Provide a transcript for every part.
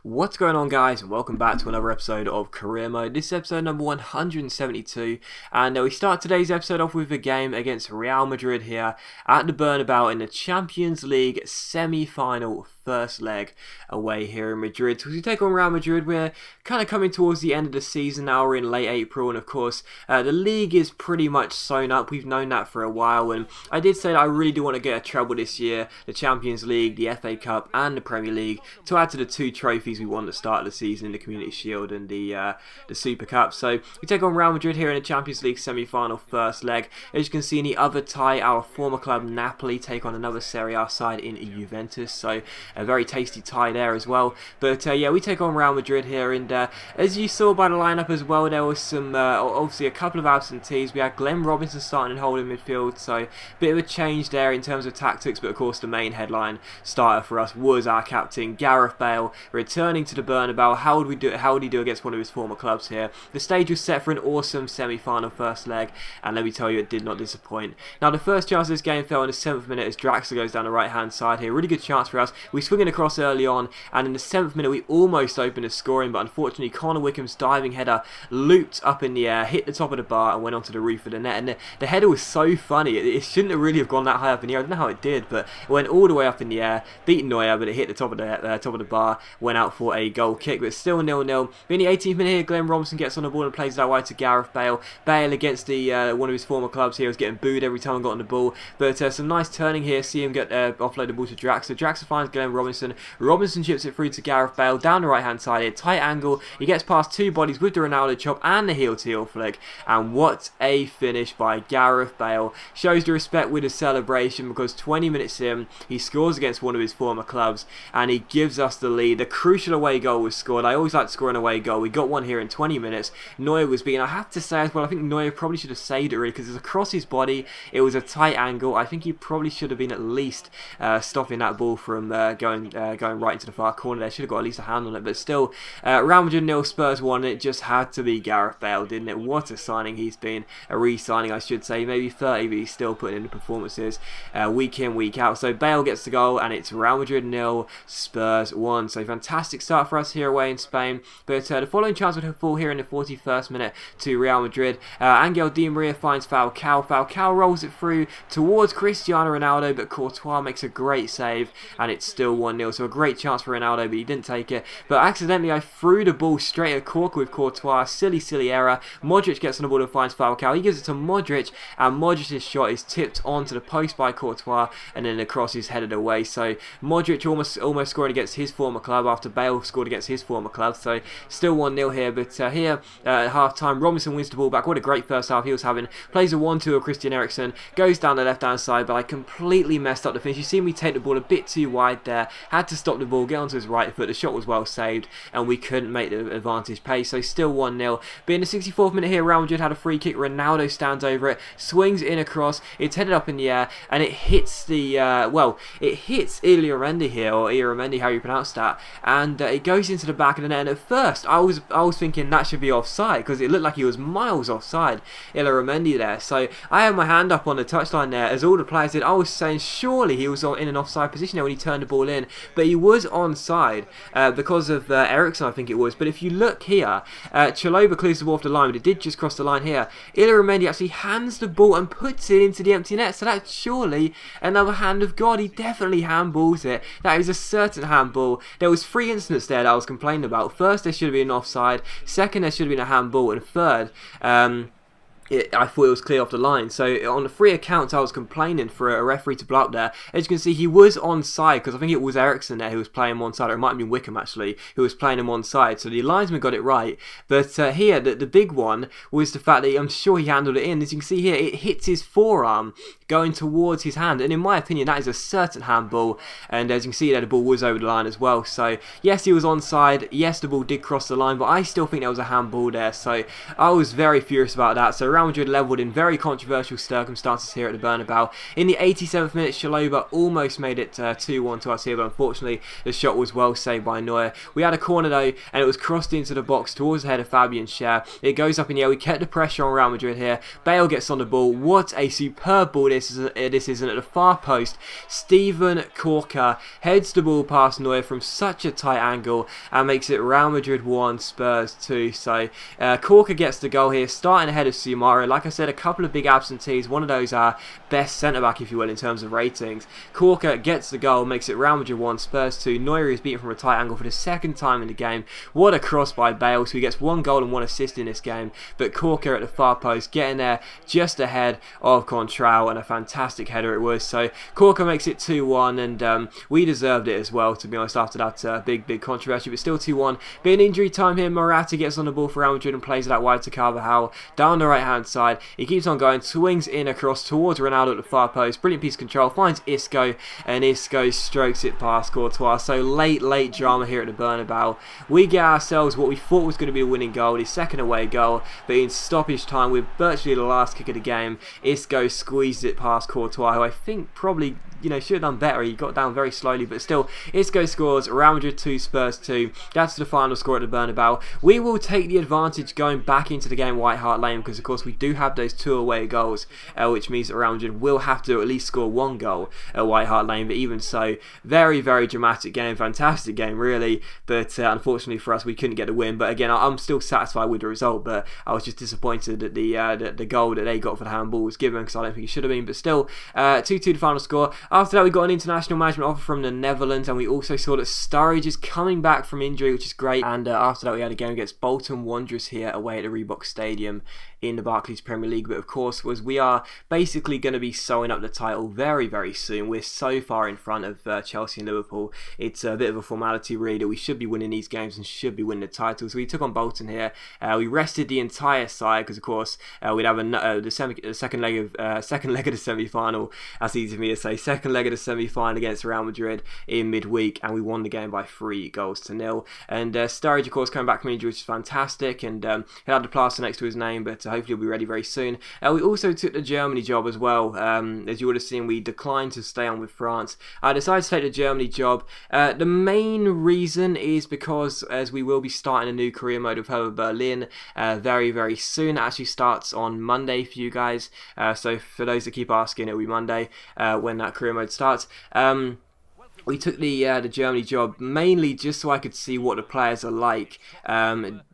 What's going on, guys, and welcome back to another episode of Career Mode. This is episode number 172, and we start today's episode off with a game against Real Madrid here at the Bernabeu in the Champions League semi-final first leg away here in Madrid. So as we take on Real Madrid, we're kind of coming towards the end of the season now. We're in late April, and of course the league is pretty much sewn up. We've known that for a while, and I did say that I really do want to get a treble this year: the Champions League, the FA Cup and the Premier League, to add to the two trophies we won at the start of the season in the Community Shield and the Super Cup. So we take on Real Madrid here in the Champions League semi-final first leg. As you can see in the other tie, our former club Napoli take on another Serie A side in Juventus, so a very tasty tie there as well. But yeah, we take on Real Madrid here, and as you saw by the lineup as well, there was some obviously a couple of absentees. We had Glenn Robinson starting in holding midfield, so a bit of a change there in terms of tactics, but of course the main headline starter for us was our captain Gareth Bale, returning to the Bernabeu. How would he do against one of his former clubs here? The stage was set for an awesome semi-final first leg, and let me tell you, it did not disappoint. Now, the first chance of this game fell in the 7th minute as Draxler goes down the right-hand side here. Really good chance for us. We swing it across early on, and in the 7th minute we almost opened a scoring, but unfortunately Connor Wickham's diving header looped up in the air, hit the top of the bar, and went onto the roof of the net. And the header was so funny. It shouldn't have really have gone that high up in the air. I don't know how it did, but it went all the way up in the air, beat Neuer, but it hit the top of the bar, went out for a goal kick, but still 0-0. In the 18th minute here, Glenn Robinson gets on the ball and plays that wide to Gareth Bale. Bale against the one of his former clubs here was getting booed every time he got on the ball, but some nice turning here. See him get offload the ball to Draxler. Draxler finds Glenn Robinson. Robinson chips it through to Gareth Bale down the right hand side here, tight angle. He gets past two bodies with the Ronaldo chop and the heel to heel flick, and what a finish by Gareth Bale. Shows the respect with his celebration, because 20 minutes in he scores against one of his former clubs and he gives us the lead. The crucial away goal was scored. I always like to score an away goal. We got one here in 20 minutes. Neuer was beaten. I have to say as well, I think Neuer probably should have saved it really, because it was across his body. It was a tight angle. I think he probably should have been at least stopping that ball from going right into the far corner there. Should have got at least a hand on it, but still, Real Madrid 0, Spurs 1. It just had to be Gareth Bale, didn't it? What a signing he's been. A re-signing, I should say. Maybe 30, but he's still putting in the performances week in, week out. So Bale gets the goal, and it's Real Madrid 0, Spurs 1. So fantastic start for us here away in Spain. But the following chance would fall here in the 41st minute to Real Madrid. Angel Di Maria finds Falcao. Falcao rolls it through towards Cristiano Ronaldo, but Courtois makes a great save, and it's still 1-0. So a great chance for Ronaldo, but he didn't take it. But accidentally I threw the ball straight at Corker with Courtois. Silly error. Modric gets on the ball and finds Falcao. He gives it to Modric, and Modric's shot is tipped onto the post by Courtois, and then across is headed away. So Modric almost scored against his former club after Bale scored against his former club. So still 1-0 here, but here at half time Robinson wins the ball back. What a great first half he was having. Plays a 1-2 of Christian Eriksen, goes down the left hand side, but I completely messed up the finish. You see me take the ball a bit too wide there. Had to stop the ball, get onto his right foot. The shot was well saved, and we couldn't make the advantage pay. So still 1-0. But in the 64th minute here, Real Madrid had a free kick. Ronaldo stands over it, swings in across. It's headed up in the air, and it hits the it hits Iliamendi here, or Iliamendi, how you pronounce that, and it goes into the back of the net. And at first I was thinking that should be offside, because it looked like he was miles offside, Iliamendi there. So I had my hand up on the touchline there, as all the players did. I was saying surely he was in an offside position there when he turned the ball in, but he was onside because of Eriksen, I think it was. But if you look here, Chalobah clears the ball off the line, but it did just cross the line here. Iliamendi actually hands the ball and puts it into the empty net, so that's surely another hand of God. He definitely handballs it. That is a certain handball. There was 3 incidents there that I was complaining about. First, there should have been an offside. Second, there should have been a handball. And third, I thought it was clear off the line. So on the 3 accounts I was complaining for a referee to blow up there. As you can see, he was onside, because I think it was Eriksen there who was playing him onside, or it might have been Wickham actually who was playing him onside. So the linesman got it right. But here the big one was the fact that I'm sure he handled it in. As you can see here, it hits his forearm going towards his hand, and in my opinion that is a certain handball. And as you can see there, the ball was over the line as well. So yes, he was onside. Yes, the ball did cross the line, but I still think there was a handball there. So I was very furious about that. So Real Madrid levelled in very controversial circumstances here at the Bernabeu. In the 87th minute, Chalobah almost made it 2-1 to us here, but unfortunately the shot was well saved by Neuer. We had a corner though, and it was crossed into the box towards the head of Fabian Schär. It goes up in the air. We kept the pressure on Real Madrid here. Bale gets on the ball. What a superb ball this is at the far post. Steven Corker heads the ball past Neuer from such a tight angle and makes it Real Madrid 1, Spurs 2. So Corker gets the goal here, starting ahead of Sumaro. Like I said, a couple of big absentees. One of those are best centre-back, if you will, in terms of ratings. Corker gets the goal, makes it Real Madrid 1, Spurs 2. Neuer is beaten from a tight angle for the second time in the game. What a cross by Bale. So he gets 1 goal and 1 assist in this game. But Corker at the far post, getting there just ahead of Contral, and a fantastic header it was. So Corker makes it 2-1, and we deserved it as well, to be honest, after that big controversy. But still 2-1. Bit in injury time here. Morata gets on the ball for Real Madrid and plays it out wide to Carvajal down the right hand side. He keeps on going, swings in across towards Ronaldo at the far post. Brilliant piece of control, finds Isco, and Isco strokes it past Courtois. So late drama here at the Bernabeu. We get ourselves what we thought was going to be a winning goal, the second away goal, but in stoppage time with virtually the last kick of the game, Isco squeezed it past Courtois, who I think probably, you know, should have done better. He got down very slowly, but still, Isco scores. Real Madrid 2, Spurs 2. That's the final score at the Bernabeu. We will take the advantage going back into the game White Hart Lane, because of course we do have those 2 away goals, which means that Real Madrid will have to at least score 1 goal at White Hart Lane. But even so, very dramatic game, fantastic game really, but unfortunately for us we couldn't get the win. But again, I'm still satisfied with the result, but I was just disappointed that the goal that they got for the handball was given, because I don't think it should have been. But still, 2-2 the final score. After that, we got an international management offer from the Netherlands, and we also saw that Sturridge is coming back from injury, which is great. And after that, we had a game against Bolton Wanderers here away at the Reebok Stadium in the Barclays Premier League. But of course, we are basically going to be sewing up the title very soon. We're so far in front of Chelsea and Liverpool. It's a bit of a formality really that we should be winning these games and should be winning the titles. So we took on Bolton here. We rested the entire side because of course we'd have the second leg of the semi-final. That's easy for me to say. Second leg of the semi-final against Real Madrid in midweek, and we won the game by 3-0. And Sturridge, of course, coming back from injury, which is fantastic, and he had the plaster next to his name, but hopefully he'll be ready very soon. We also took the Germany job as well. As you would have seen, we declined to stay on with France. I decided to take the Germany job. The main reason is because as we will be starting a new career mode with Hertha Berlin very soon. It actually starts on Monday for you guys. So for those that keep asking, it'll be Monday when that career mode starts. We took the Germany job mainly just so I could see what the players are like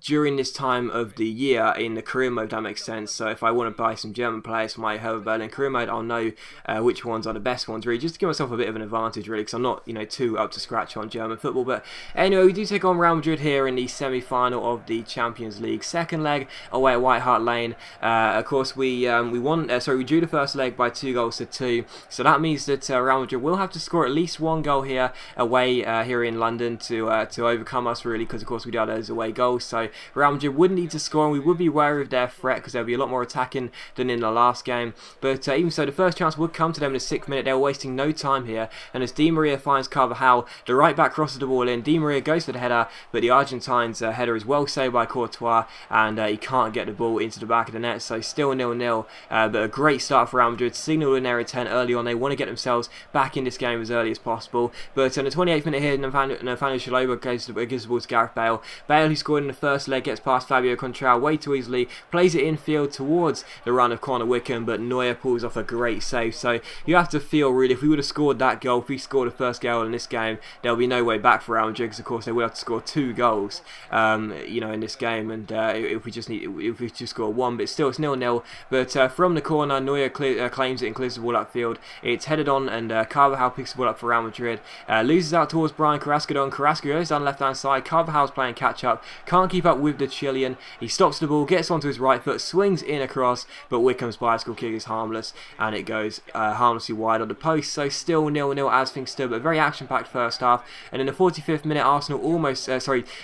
during this time of the year in the career mode, if that makes sense. So if I want to buy some German players for my Hertha Berlin career mode, I'll know which ones are the best ones, really, just to give myself a bit of an advantage, really, because I'm not, you know, too up to scratch on German football. But anyway, we do take on Real Madrid here in the semi-final of the Champions League, second leg away at White Hart Lane. Of course, we drew the first leg by 2-2, so that means that Real Madrid will have to score at least 1 goal here away here in London to overcome us, really, because of course we do have those away goals. So Real Madrid would need to score, and we would be wary of their threat because there'll be a lot more attacking than in the last game. But even so, the first chance would come to them in the 6th minute. They were wasting no time here, and as Di Maria finds Carvajal, the right back crosses the ball in. Di Maria goes for the header, but the Argentine's header is well saved by Courtois, and he can't get the ball into the back of the net. So still 0-0, but a great start for Real Madrid, signalling their intent early on. They want to get themselves back in this game as early as possible. But in the 28th minute here, Nathaniel Chalobah gives the ball to Gareth Bale. Bale, who scored in the first leg, gets past Fabio Contral way too easily, plays it infield towards the run of Connor Wickham, but Neuer pulls off a great save. So you have to feel, really, if we would have scored that goal, if we scored the first goal in this game, there'll be no way back for Real Madrid, because of course they will have to score 2 goals, you know, in this game. And if we just score 1, but still it's 0-0. But from the corner, Neuer claims it and clears the ball upfield. It's headed on, and Carvajal picks the ball up for Real Madrid. Loses out towards Brian Carrasco. Carrasco goes down the left hand side. Carvajal's playing catch up, can't keep up with the Chilean. He stops the ball, gets onto his right foot, swings in across, but Wickham's bicycle kick is harmless, and it goes harmlessly wide on the post. So still 0-0 as things stood, but a very action-packed first half. And in the 45th minute,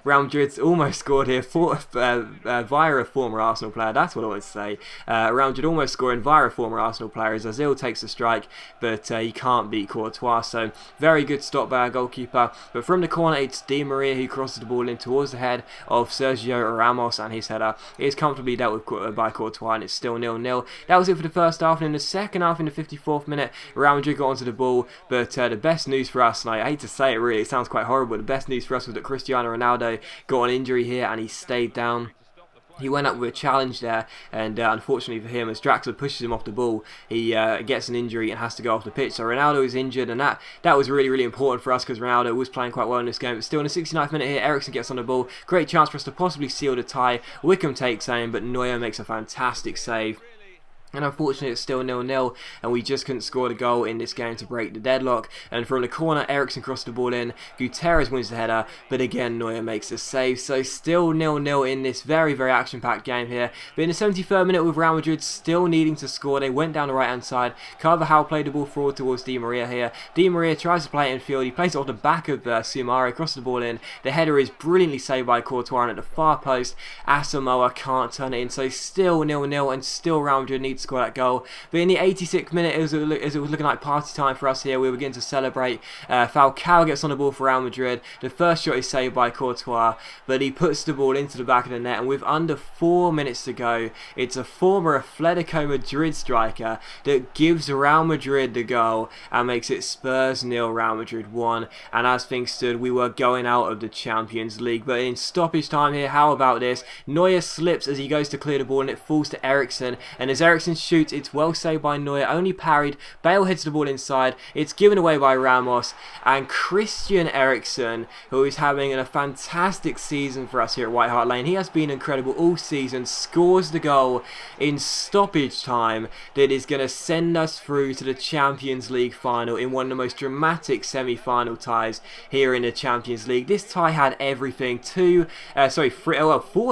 Real Madrid almost scored here via a former Arsenal player. That's what I want to say. Real Madrid almost scoring via a former Arsenal player as Ozil takes the strike, but he can't beat Courtois. So very very good stop by our goalkeeper, but from the corner it's Di Maria who crosses the ball in towards the head of Sergio Ramos, and his header is comfortably dealt with by Courtois, and it's still 0-0. That was it for the first half, and in the second half, in the 54th minute, Real Madrid got onto the ball, but the best news for us, and I hate to say it really, it sounds quite horrible, the best news for us was that Cristiano Ronaldo got an injury here and he stayed down. He went up with a challenge there, and unfortunately for him, as Draxler pushes him off the ball, he gets an injury and has to go off the pitch. So Ronaldo is injured, and that was really important for us because Ronaldo was playing quite well in this game. But still, in the 69th minute here, Eriksen gets on the ball. Great chance for us to possibly seal the tie. Wickham takes aim, but Neuer makes a fantastic save. And unfortunately it's still 0-0, and we just couldn't score the goal in this game to break the deadlock. And from the corner, Eriksen crossed the ball in, Gutierrez wins the header, but again Neuer makes a save. So still 0-0 in this very action-packed game here. But in the 73rd minute, with Real Madrid still needing to score, they went down the right-hand side. Carvajal played the ball forward towards Di Maria here. Di Maria tries to play it in field, he plays it off the back of Soumare, crosses the ball in. The header is brilliantly saved by Courtois, and at the far post, Asamoah can't turn it in. So still 0-0, and still Real Madrid need to score that goal. But in the 86th minute, as it was looking like party time for us here, we were beginning to celebrate. Falcao gets on the ball for Real Madrid. The first shot is saved by Courtois, but he puts the ball into the back of the net, and with under 4 minutes to go, it's a former Atletico Madrid striker that gives Real Madrid the goal and makes it Spurs 0, Real Madrid 1. And as things stood, we were going out of the Champions League. But in stoppage time here, how about this? Neuer slips as he goes to clear the ball, and it falls to Eriksen, and as Eriksen shoots, it's well saved by Neuer, only parried. Bale heads the ball inside, it's given away by Ramos, and Christian Eriksen, who is having a fantastic season for us here at White Hart Lane, he has been incredible all season, scores the goal in stoppage time that is going to send us through to the Champions League final in one of the most dramatic semi-final ties here in the Champions League. This tie had everything, 4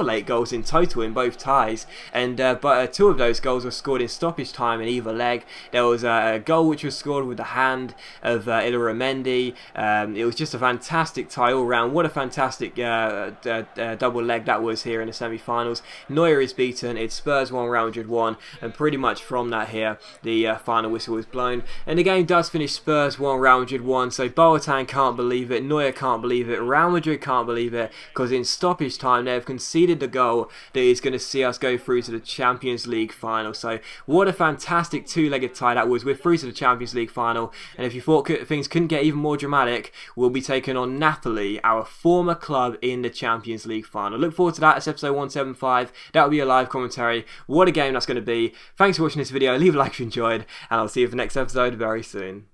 late goals in total in both ties, and but 2 of those goals were scored in stoppage time in either leg. There was a goal which was scored with the hand of Illaramendi. It was just a fantastic tie all round. What a fantastic double leg that was here in the semi-finals. Neuer is beaten, it's Spurs 1, Real Madrid 1, and pretty much from that here, the final whistle was blown. And the game does finish Spurs 1, Real Madrid 1, so Boateng can't believe it, Neuer can't believe it, Real Madrid can't believe it, because in stoppage time they have conceded the goal that is going to see us go through to the Champions League final. So what a fantastic two-legged tie that was. We're through to the Champions League final, and if you thought things couldn't get even more dramatic, we'll be taking on Napoli, our former club, in the Champions League final. Look forward to that. It's episode 175. That'll be a live commentary. What a game that's going to be. Thanks for watching this video. Leave a like if you enjoyed, and I'll see you for the next episode very soon.